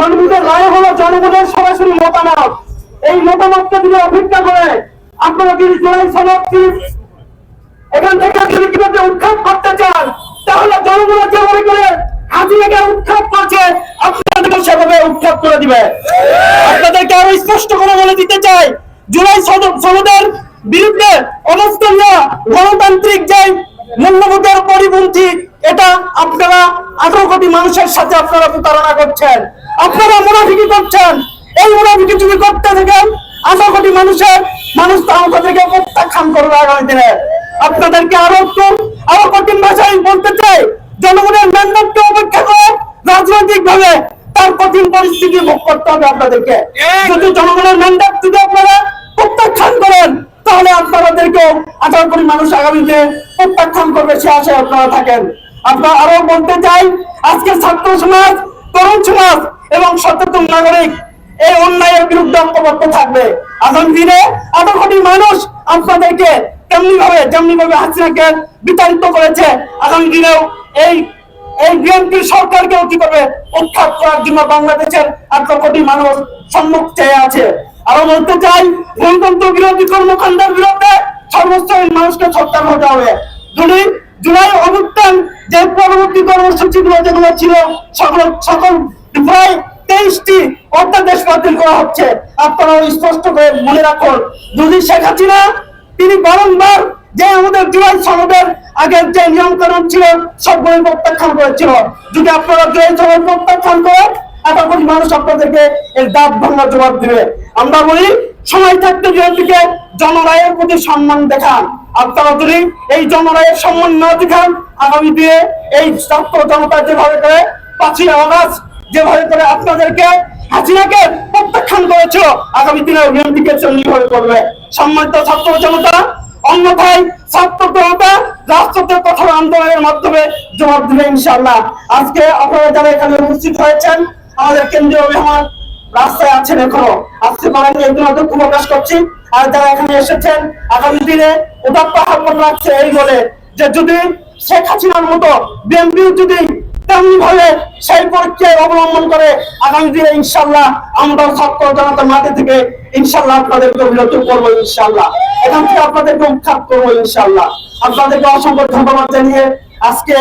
জনগণের রায় হলো জনগণের সরাসরি মতামত। এই মতামতকে যদি অপেক্ষা করে আপনারা যদি জুলাই সনদ এখান থেকে যদি কিভাবে উৎখাত করতে চান, তাহলে জনগণ যেভাবে করে হাজিরাকে উৎখাত করছে আপনাদেরকে সেভাবে উৎখাত করে দিবে। আপনাদেরকে আরো স্পষ্ট করে বলে দিতে চাই, জুলাই সনদের বিরুদ্ধে অবস্থান নেওয়া গণতান্ত্রিক যে মূল্যবোধের পরিপন্থী, এটা আপনারা 18 কোটি মানুষের সাথে আপনারা প্রতারণা করছেন, আপনারা মুনাফিকি করছেন। এই মুনাফিকি যদি করতে থাকেন 18 কোটি মানুষ তাহলে থেকে প্রত্যাখ্যান করবে আগামী দিনে। আপনাদেরকে আরো কঠিন ভাষায় বলতে চাই, জনগণের ম্যান্ডেটকে উপেক্ষা করে রাজনৈতিক ভাবে তার কঠিন পরিস্থিতি ভোগ করতে হবে আপনাদেরকে। যদি জনগণের ম্যান্ডেট যদি আপনারা প্রত্যাখ্যান করেন, তাহলে আপনাদেরকে 18 কোটি মানুষ আগামীতে প্রত্যাখ্যান করবে, সে আশায় আপনারা থাকেন। আপনারা আরো বলতে চাই, আজকে ছাত্র সমাজ, তরুণ সমাজ এবং সচেতন নাগরিক এই অন্যায়ের বিরুদ্ধে ঐক্যবদ্ধ থাকবে। আগামী দিনে 18 কোটি মানুষ আপনাদেরকে যেমনি ভাবে হাসিনাকে বিতাড়িত করেছে, আগামী দিনেও এই বিএনপি সরকারকেও কি করবে উৎখাত করার জন্য বাংলাদেশের 18 কোটি মানুষ সম্মুখ চেয়ে আছে। আরো বলতে চাই, গণতন্ত্র বিরোধী কর্মকাণ্ডের বিরুদ্ধে সর্বস্তরের মানুষকে সোচ্চার হতে হবে। জুলাই অভ্যুত্থান যে পরবর্তী কর্মসূচিগুলো যেগুলো ছিল, সকল প্রায় 23টি অধ্যাদেশ বাতিল করা হচ্ছে। আপনারা স্পষ্ট করে মনে রাখুন, যদি শেখ হাসিনা তিনি বারংবার যে আমাদের জুলাই সনদের আগের যে নিয়ম কানুন ছিল সবগুলো প্রত্যাখ্যান করেছিল, যদি আপনারা জুলাই সনদ প্রত্যাখ্যান করেন, 18 কোটি মানুষ আপনাদেরকে এর দাঁত ভাঙা জবাব দিবে। আমরা বলি, সময় থাকতে বিএনপিকে জনরায়ের প্রতি সম্মান দেখান। আপনারা যদি এই জনরায়ের সম্মান না দেখান, আগামী দিনে এই ছাত্র জনতা যেভাবে করে 5ই আগস্ট যেভাবে করে আপনাদেরকে হাসিনাকে প্রত্যাখ্যান করেছিল, আগামী দিনে বিএনপিকে চণ্ডীভাবে করবে। সম্মানিত ছাত্র জনতা, অন্যথায় ছাত্র জনতা রাষ্ট্রীয় কঠোর আন্দোলনের মাধ্যমে জবাব দিবে ইনশাআল্লাহ। আজকে আপনারা যারা এখানে উপস্থিত হয়েছেন, আমাদের কেন্দ্রীয় মেহমান রাস্তায় আছেন, এখনো আসতে পারেননি, এই জন্য দুঃখ প্রকাশ করছি। আর যারা এখানে এসেছেন, আগামী দিনে উদাত্ত আহ্বান রাখছে এই বলে যে যদি শেখ হাসিনার মতো বিএনপি যদি তেমনি ভাবে সেই পরীক্ষায় অবলম্বন করে, আগামী দিনে ইনশাআল্লাহ আমরা ছাত্র জনতার মাঠে থেকে ইনশাআল্লাহ আপনাদেরকে বিরত করবো, ইনশাআল্লাহ এখান থেকে আপনাদেরকে উৎখাত করবো, ইনশাআল্লাহ। আপনাদেরকে অসংখ্য ধন্যবাদ জানিয়ে আজকে